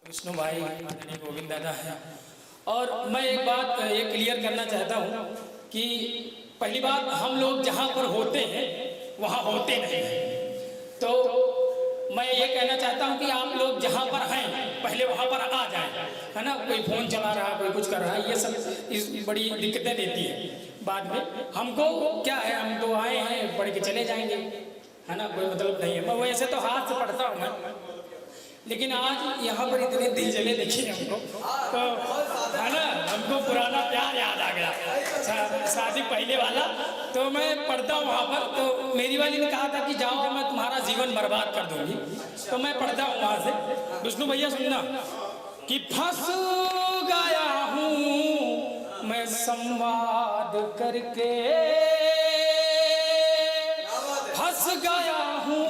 विष्णु भाई आदरणीय गोविंद दादा है। और मैं एक बात ये क्लियर करना चाहता हूँ कि पहली बात, हम लोग जहाँ पर होते हैं वहाँ होते नहीं हैं। तो मैं ये कहना चाहता हूँ कि आप लोग जहाँ पर हैं पहले वहाँ पर आ जाएं, है ना। कोई फ़ोन चला रहा है, कोई कुछ कर रहा है, ये सब इस बड़ी दिक्कतें देती है बाद में। हमको क्या है, हम तो आए हैं, पढ़ के चले जाएंगे, है ना, कोई मतलब नहीं है। मैं वैसे तो हाथ से पढ़ता हूँ मैं, लेकिन आज यहाँ पर इतने दिल जले देखिए हमको, तो है ना, हमको पुराना प्यार याद आ गया, शादी पहले वाला। तो मैं पढ़ता हूँ वहाँ पर। तो मेरी वाली ने कहा था कि जाओ मैं तुम्हारा जीवन बर्बाद कर दूंगी, तो मैं पढ़ता हूँ वहाँ से। विष्णु भैया सुनना कि फंस गया हूँ मैं संवाद करके, फंस गया हूँ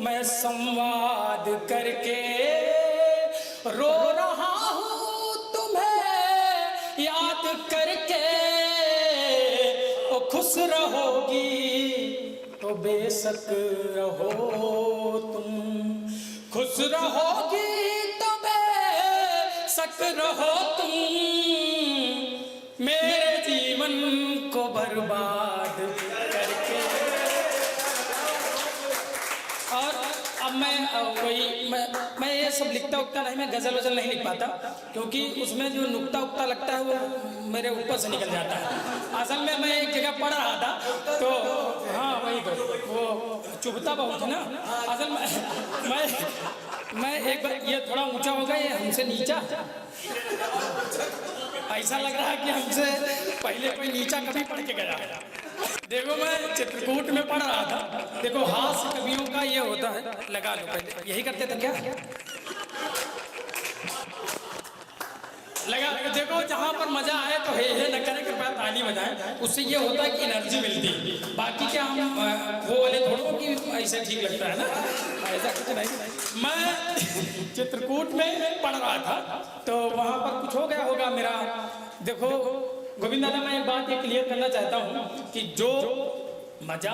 मैं संवाद करके, रो रहा हूँ तुम्हें याद करके। ओ खुश रहोगी तो बेशक रहो तुम, खुश रहोगी तो बेशक रहो तुम, मेरे जीवन को बर्बाद करके। और अब मैं ये सब लिखता उगता नहीं, मैं गज़ल वज़ल नहीं लिख पाता, क्योंकि उसमें जो नुक्ता उक्ता लगता है वो मेरे ऊपर से निकल जाता है। असल में मैं एक जगह पढ़ रहा था, तो हाँ वही तो वो चुभता बहुत है ना। असल में मैं एक बार, ये थोड़ा ऊंचा हो गया, ये हमसे नीचा, ऐसा लग रहा है कि हमसे पहले कोई नीचा कभी पढ़ के गया है। देखो मैं चित्रकूट में पढ़ रहा था, देखो हास्य कवियों का ये होता है, लगा लो पहले, यही करते थे क्या, लगा। देखो जहाँ पर मजा आए तो हे न करें, कृपया ताली बजाएं, उससे ये होता है कि एनर्जी मिलती है। बाकी क्या हम वो वाले थोड़ो कि ऐसे ठीक लगता है ना, ऐसा कुछ नहीं। मैं चित्रकूट में पढ़ रहा था, तो वहाँ पर कुछ हो गया होगा मेरा। देखो गोविंद दादा, मैं एक बात ये क्लियर करना चाहता हूँ कि जो मजा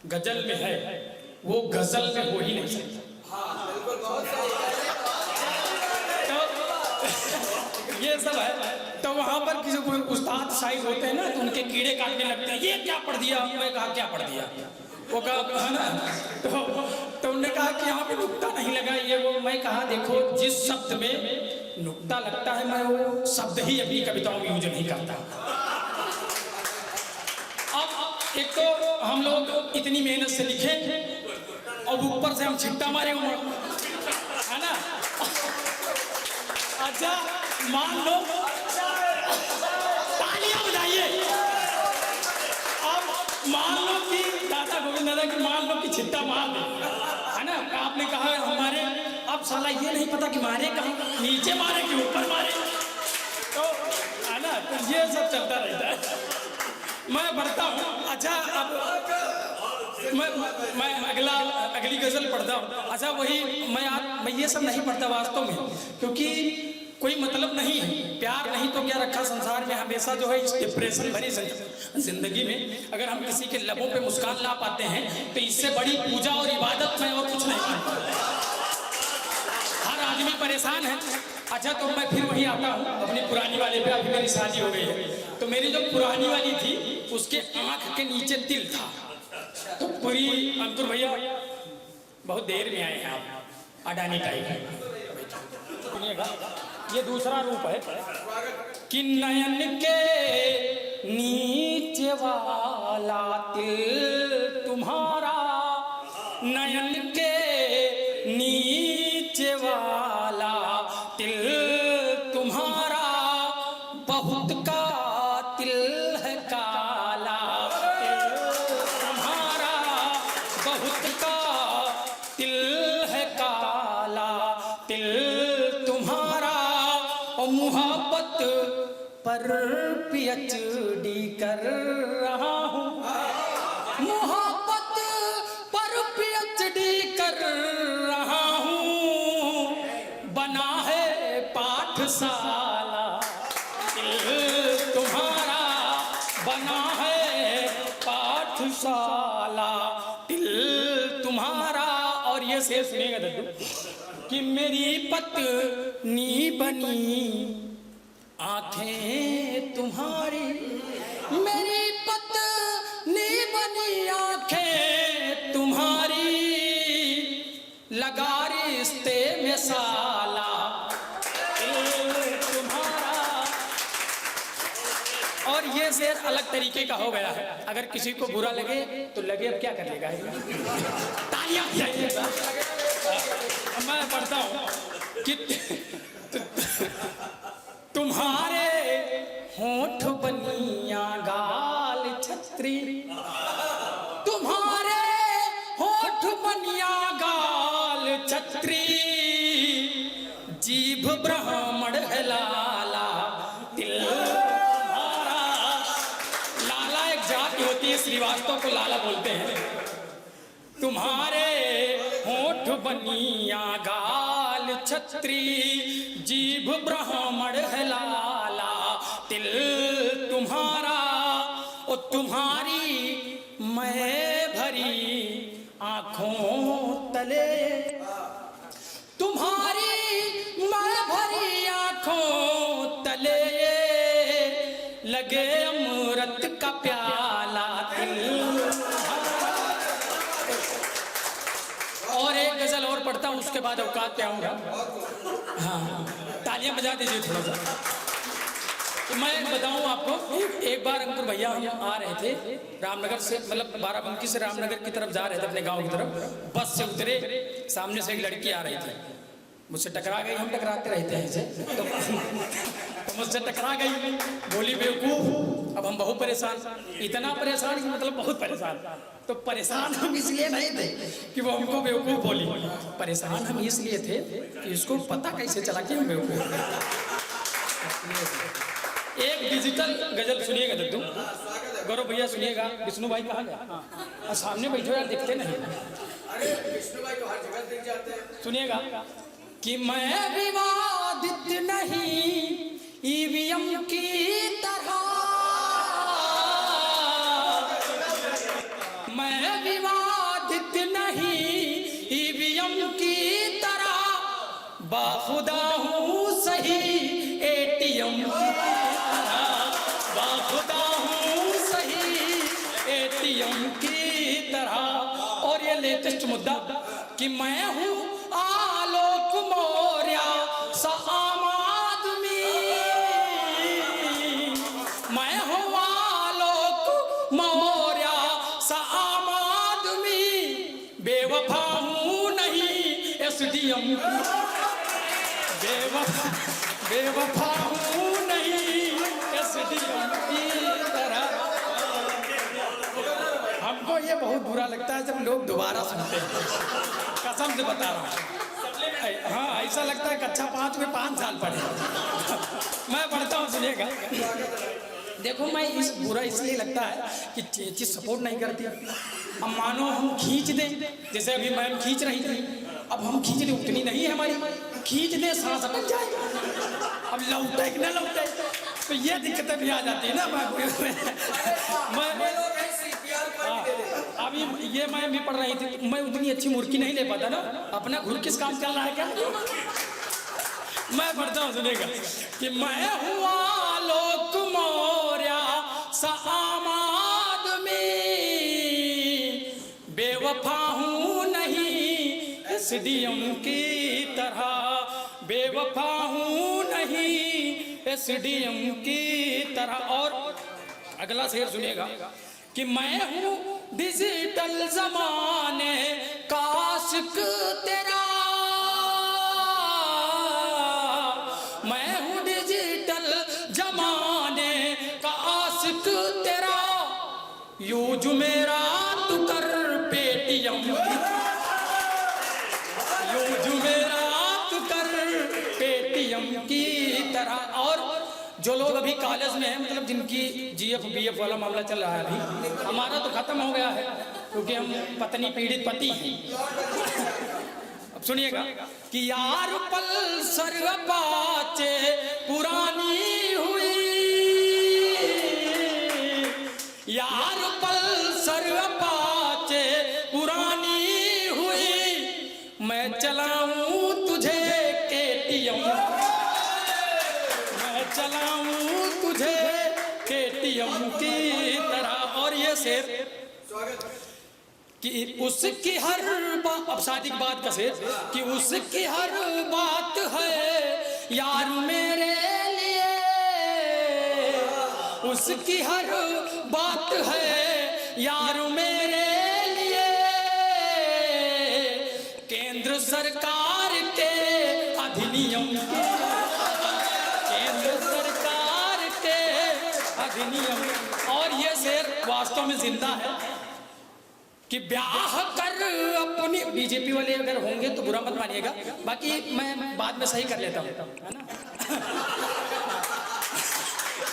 गजल में है वो गजल में हो ही नहीं सकता। तो ये सब है। तो वहाँ पर किसी कोई उस्ताद शाही होते हैं ना, तो उनके कीड़े काटने लगते हैं, ये क्या पढ़ दिया। मैं कहा क्या पढ़ दिया, वो कहा है ना, तो उन्होंने कहा कि यहाँ पे नुक्ता नहीं लगा, ये वो। मैं कहा देखो, जिस शब्द में नुक्ता लगता है मैं वो शब्द ही अपनी कविताओं में यूज नहीं करता। अब एक तो हम लोग इतनी मेहनत से लिखे और ऊपर से हम छिट्टा मारे हुए, है ना। अच्छा मान लो, तालियां बजाइए। अब मान लो कि दादा गोविंद दादा की मान लो कि छिट्टा मार दे, है ना। आपने कहा हमारे, अब साला ये नहीं पता कि मारे कहाँ, नीचे मारे कि ऊपर मारे, तो है ना। तो ये सब चलता रहता है। मैं बढ़ता हूँ। अच्छा अब मैं अगली गजल पढ़ता हूँ। अच्छा वही मैं ये सब नहीं पढ़ता वास्तव में, क्योंकि कोई मतलब नहीं है। प्यार नहीं तो क्या रखा संसार में, हमेशा जो है इस डिप्रेशन भरी जिंदगी में अगर हम किसी के लबों पे मुस्कान ला पाते हैं तो इससे बड़ी पूजा और इबादत में और कुछ नहीं है। हर आदमी परेशान है। अच्छा तो मैं फिर वही आता हूँ अपनी पुरानी वाले पे। अभी मेरी शादी हो गई है, तो मेरी जो पुरानी वाली थी उसके आँख के नीचे तिल था। तो पूरी अंकुर भैया बहुत देर में आए हैं आप, अडानी टाइप। ये दूसरा रूप है कि नयन के नीचे वाला तिल तुम्हारा, नयन के नीचे वाला तिल तुम्हारा, बहुत का तिल है काला तिल तुम्हारा, बहुत का तिल है काला तिल तुम्हारा। और मुहब्बत पर पीएचडी कर रहा हूँ, मुहब्बत पर पीएचडी कर रहा हूँ, बना है पाठशाला तिल तुम्हारा, बना है पाठशाला तिल तुम्हारा। और ये शेर सुनिएगा दद्दू, कि मेरी पत्नी बनी आंखें तुम्हारी, मेरी पत्नी बनी आंखें तुम्हारी, लगा रिश्ते में साला तुम्हारा। और ये शेर अलग तरीके का हो गया है, अगर किसी को बुरा लगे तो लगे, अब क्या करेगा, तालियां बजाइए। मैं पढ़ता हूं कि तुम्हारे होंठ बनिया गाल छत्री, तुम्हारे होंठ बनिया गाल छत्री, जीभ ब्राह्मण है लाला, दिल तुम्हारा। लाला एक जाति होती है, श्रीवास्तव को लाला बोलते हैं। तुम्हारे होंठ बनिया गाल छत्री, जीभ ब्राह्मण है लाला, तिल तुम्हारा। ओ तुम्हारी मैं भरी आंखों तले, तुम्हारी मैं भरी आंखों तले, लगे अमृत का प्याला दिल। और एक गजल और पढ़ता हूँ, उसके बाद औकात पे आऊंगा। हाँ, तालियां बजा दीजिए थोड़ा सा। तो मैं बताऊं आपको, एक बार अंकुर भैया हम आ रहे थे रामनगर से, मतलब बाराबंकी से रामनगर की तरफ जा रहे थे अपने गांव की तरफ। बस से उतरे, सामने से एक लड़की आ रही थी, मुझसे टकरा गई। हम टकराते रहते हैं ऐसे, तो मुझसे टकरा गई, बोली बेवकूफ। अब हम बहुत परेशान, इतना परेशान कि मतलब बहुत परेशान। तो परेशान हम इसलिए नहीं थे कि वो हमको बेवकूफ बोली, परेशान हम इसलिए थे कि उसको पता कैसे चला कि हम बेवकूफ। एक डिजिटल गजल सुनिएगा दद्दू, गौरव भैया सुनिएगा। विष्णु भाई कहाँ गया? सामने बैठो यार, दिखते नहीं। अरे विष्णु भाई तो हर जगह दिख जाते हैं। सुनिएगा कि मैं विवादित नहीं ईवीएम की तरह, मैं विवादित नहीं ईवीएम की तरह, बाखुदा हूँ सही एटीएम की तरह, बाखुदा हूँ सही एटीएम की तरह। और ये लेटेस्ट मुद्दा कि मैं हूँ आलोक मौर्य सा आम आदमी, मैं हूँ आलोक मौर्य सा आम आदमी, बेवफा हूँ नहीं एसडीएम, बेवफा हूँ नहीं एसडीएम की तरह। हमको ये बहुत बुरा लगता है जब लोग दोबारा सुनते हैं, कसम से बता रहा हूँ। हाँ, ऐसा लगता है कक्षा 5 में 5 साल पढ़े। मैं पढ़ता हूँ, सुनिएगा। देखो, मैं इस बुरा इसलिए लगता है कि चीज सपोर्ट नहीं करती। अब मानो हम खींच दें, जैसे अभी मैम खींच रही थी, अब हम खींच दें, उतनी नहीं है हमारी, खींच दें सांस बच जाए, अब लौटे कि ना लौटे, तो ये दिक्कतें भी आ जाती है ना। अभी ये मैं भी पढ़ रही थी, मैं उतनी अच्छी मुर्की नहीं ले पाता ना, अपना घुर किस काम चल रहा है क्या। मैं पढ़ता हूँ, सुनेगा कि मैं हूँ आलोक मौर्य सा आम आदमी, बेवफा हूँ नहीं एसडीएम की तरह, बेवफा हूँ नहीं एसडीएम की तरह। और अगला शेर सुनिएगा कि मैं हूँ डिजिटल जमाने का आशिक तेरा, मैं हूँ डिजिटल जमाने का आशिक तेरा, यूज मेरा तू कर पेटीएम, यूज मेरा तू कर पेटीएम की तरह। और जो लोग अभी कॉलेज में हैं, मतलब जिनकी जीएफ बीएफ वाला मामला चल रहा है, अभी हमारा तो खत्म हो गया है क्योंकि हम पत्नी पीड़ित पति हैं। अब सुनिएगा कि यार पल सर्वपाचे पुरानी हुई, यार पल सर्वपाचे पुरानी हुई, मैं चलाऊं तुझे KTM, मैं चलाऊं तुझे KTM की तरह। और ये शेर कि उसकी हर बात, अब शादी की बात का शेर, कि उसकी हर बात है यार मेरे लिए, उसकी हर बात है यार मेरे लिए, केंद्र सरकार के अधिनियम के, केंद्र सरकार के अधिनियम। और ये शेर वास्तव में जिंदा है कि ब्याह कर अपनी, बीजेपी वाले अगर होंगे तो बुरा मत मानिएगा, बाकी मैं बाद में सही कर लेता हूँ, है ना।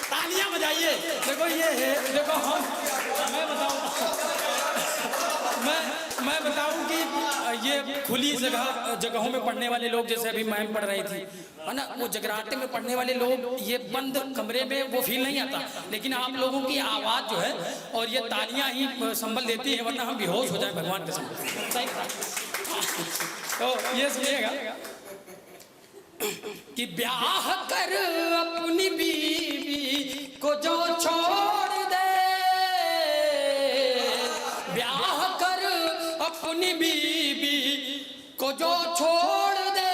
तालियां बजाइए। देखो ये है, देखो मैं बताऊं कि ये खुली जगहों में पढ़ने वाले लोग, जैसे अभी मैम पढ़ रही थी, है ना, वो जगराते में पढ़ने वाले लोग, ये बंद कमरे में वो फील नहीं आता, लेकिन आप लोगों की आवाज़ जो है और ये तालियां ही संबल देती है, वरना हम बेहोश हो जाए भगवान के संबल। सही तो ये सुनिएगा कि ब्याह कर अपनी बीवी को जो छोड़ दे, ब्याह कर अपनी बीवी को जो छोड़ दे,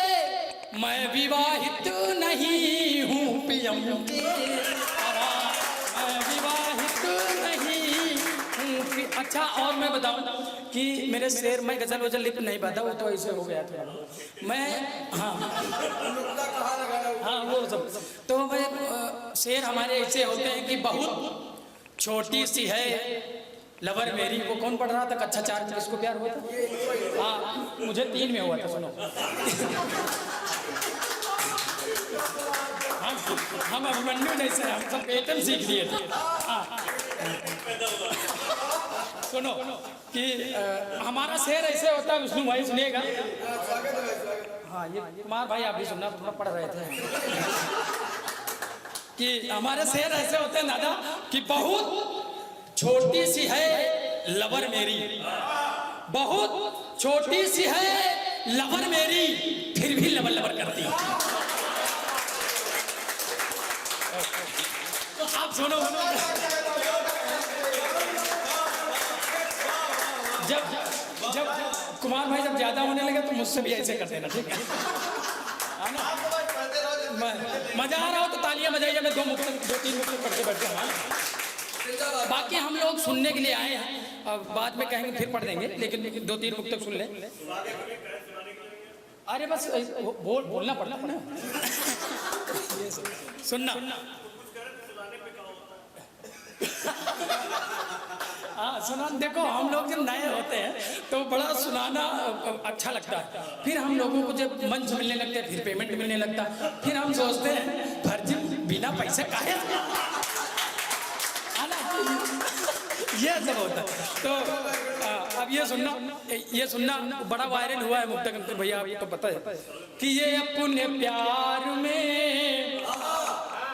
मैं विवाहित नहीं हूँ पीएम की तरह, मैं विवाहित नहीं हूँ। अच्छा, और मैं बताऊँ कि मेरे शेर में गजल वजल लिप नहीं बता, वो तो ऐसे हो गया था मैं, हाँ वो सब। तो मैं शेर हमारे ऐसे होते हैं कि बहुत छोटी सी है लवर मेरी, वो कौन पढ़ रहा था, कक्षा 4 में किसको प्यार हुआ था? हाँ मुझे 3 में हुआ था, सुनो। हम अभिमन्यु जैसे, हम सब पैटर्न सीख लिए थे। सुनो कि हमारा शेर ऐसे होता है, विष्णु भाई सुनिएगा। हाँ ये कुमार भाई आप भी सुनना, थोड़ा पढ़ रहे थे कि हमारे शेर ऐसे होते हैं दादा कि बहुत छोटी सी है लवर मेरी, बहुत छोटी सी है लवर मेरी, फिर भी लबर लबर करती। आप सुनो, जब कुमार भाई जब ज्यादा होने लगे तो मुझसे भी ऐसे कर देना, ठीक है? मजा आ रहा हो तो तालियां बजाइए, मैं 2-3 मुक्त पढ़ते बैठते हैं। बाकी हम लोग सुनने के लिए आए हैं, अब बाद में कहेंगे फिर पढ़ देंगे, लेकिन 2-3 मुक्त सुन ले। अरे बस बोलना पड़ना है ना, सुनना। हाँ सुना, देखो हम लोग जब नए होते हैं तो बड़ा सुनाना अच्छा लगता है, फिर हम लोगों को जब मंच मिलने लगते हैं, फिर पेमेंट मिलने लगता है, फिर हम सोचते हैं फर्जी बिना पैसे काहे, है ना, ये सब होता है। तो अब ये सुनना बड़ा वायरल हुआ है, मुक्ता भैया आपको पता है कि ये अपने प्यार में,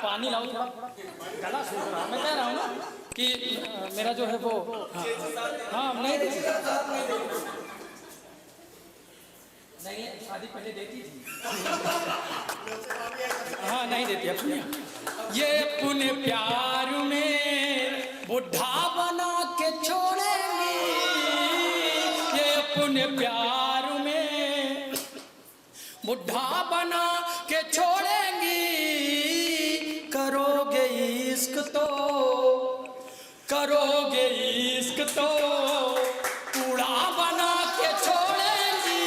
पानी लाओ थोड़ा, गला सूख रहा, मैं कह रहा हूँ ना कि मेरा जो है वो, हाँ नहीं देती, नहीं शादी पहले देती थी, हाँ नहीं देती। अब सुनिए, ये अपने प्यार में बुढ़ा बना के छोड़ेंगी, ये अपने प्यार में बुढ़ा बना के छोड़ेंगी, करोगे इश्क तो, करोगे इश्क तो कूड़ा बना के छोड़ेंगी,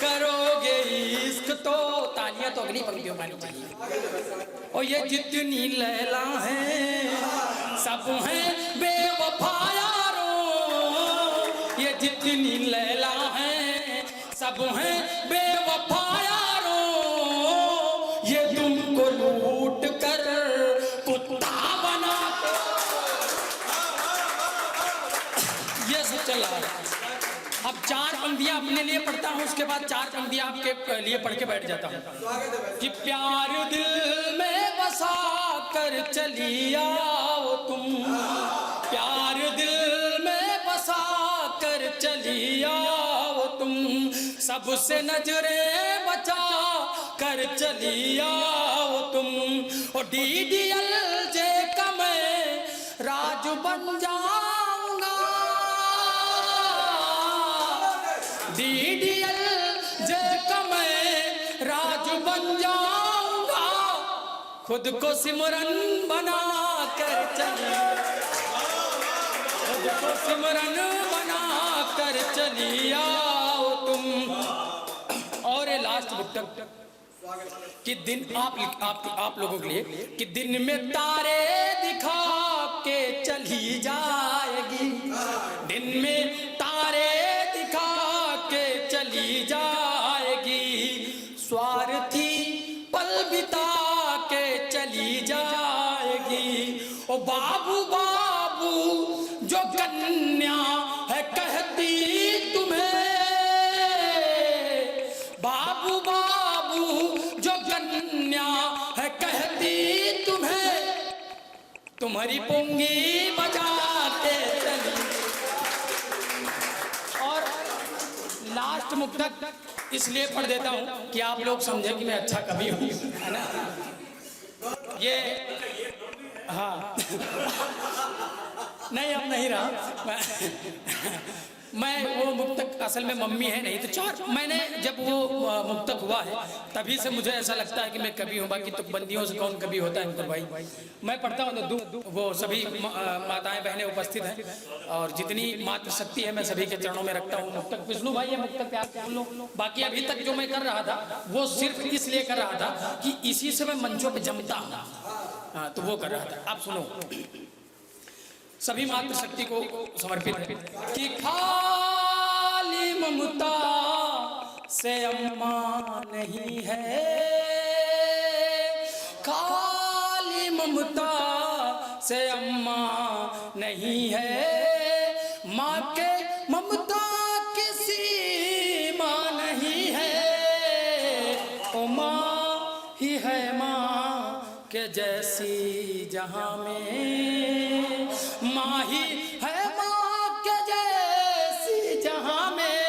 करोगे इश्क तो। तालियां तो अगली पंक्तियों में आनी चाहिए। और ये जितनी लैला हैं सब हैं बेवफा यारों, ये जितनी लैला हैं सब हैं बेवफा यारों, ये तुमको लूट कर कुत्ता बना, ये सब चला रहा है। अब 4 पंक्तियां अपने लिए पढ़ता हूँ, उसके बाद 4 पंक्तियां आपके लिए पढ़ के बैठ जाता हूँ कि प्यार दिल में बसा कर चली आओ तुम, प्यार दिल में बसा कर चली आओ तुम, सबसे नजरें बचा कर चली आओ तुम। ओ DDL जे का मैं राज बन जाऊंगा, DDL जे का मैं राज बन जाऊंगा, खुद को सिमरन बना कर चली, खुद को सिमरन बना कर चली आओ तुम। और ये लास्ट मुक्तक कि दिन आप लोगों के लिए कि दिन में तारे दिखा के चली जाएगी, दिन में तारे दिखा के चली जाएगी, स्वार्थी पल बिता के चली जाएगी। ओ बाबू बाबू जो कन्या है कहती तुम्हें, बाबू बाबू जो कन्या है कहती तुम्हें, तुम्हारी पुंगी बजाते चली। और लास्ट मुक्तक इसलिए पढ़ देता हूं कि आप लोग समझे कि मैं अच्छा कवि हूं, है ना। ये हाँ नहीं अब नहीं रहा मैं वो मुक्तक असल में मम्मी है नहीं तो चार, मैंने जब वो मुक्तक हुआ है तभी से मुझे ऐसा लगता है कि मैं कवि हूँ। बाकी तुकबंदियों से कौन कवि होता है अंकुर भाई। मैं पढ़ता हूँ तो वो सभी माताएं बहनें उपस्थित हैं और जितनी मातृशक्ति है मैं सभी के चरणों में रखता हूँ। मुक्तक विष्णु भाई ये मुक्तक प्यार से बोल लो। बाकी अभी तक जो मैं कर रहा था वो सिर्फ इसलिए कर रहा था कि इसी से मैं मंचों पर जमता हूँ, हाँ तो वो कर रहा था। आप सुनो, सभी मातृशक्ति को समर्पित है कि खाली ममता से अम्मा नहीं है, खाली ममता से अम्मा नहीं है, माँ के ममता की सीमा नहीं है। ओ माँ ही है माँ के जैसी जहाँ में, माँ ही है माँ के जैसी जहाँ में,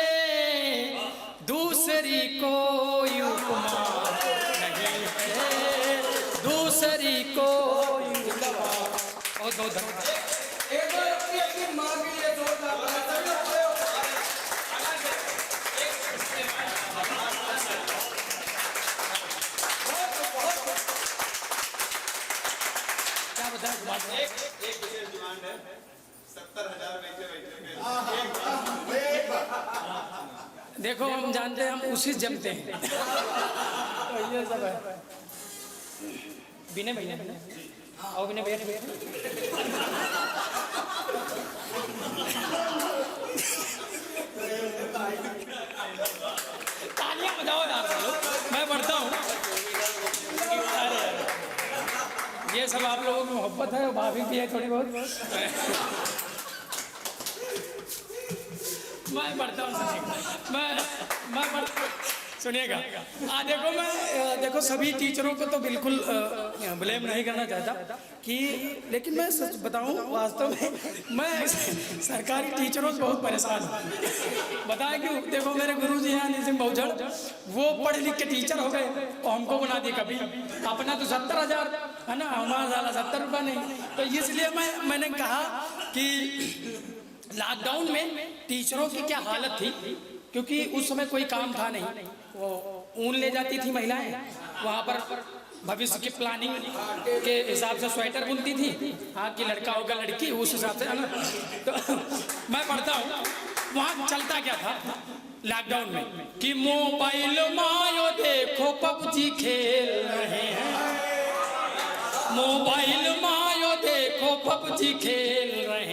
दूसरी कोई उपमा नहीं है, दूसरी कोई उपमा। और दो धन्यवाद। एक बार अपनी माँ के लिए जोरदार क्या बताएं? एक विशेष डिमांड है 70,000 देखो हम जानते हैं हम उसी से जमते हैं तो ये सब है। बिने भैया और बिने भैया तालियां बजाओ यार लोग, मैं पढ़ता हूँ। ये सब आप लोगों की मोहब्बत है, भाभी भी है थोड़ी बहुत। मैं पढ़ता हूँ, मैं पढ़ता हूँ, सुनिएगा। देखो सभी टीचरों को तो बिल्कुल ब्लेम नहीं करना चाहता कि, लेकिन मैं सच बताऊं वास्तव में मैं सरकारी टीचरों से बहुत परेशान हूँ। बताएं क्यों? देखो मेरे गुरुजी हैं निसिम बहुजड़, वो पढ़े लिख के टीचर हो गए और हमको बना दिए कभी। अपना तो 70,000 है ना, हमारा साला 70 रुपये नहीं। तो इसलिए मैंने कहा कि लॉकडाउन में टीचरों की क्या हालत थी, क्योंकि उस समय कोई काम था नहीं। वो ऊन ले जाती थी महिलाएं, वहाँ पर भविष्य की प्लानिंग के हिसाब से स्वेटर बुनती थी, हाँ कि लड़का होगा लड़की उस हिसाब से, है ना। तो मैं पढ़ता हूँ वहाँ चलता क्या था लॉकडाउन में कि मोबाइल मायो देखो पबजी खेल रहे हैं, मोबाइल मायो देखो पबजी खेल रहे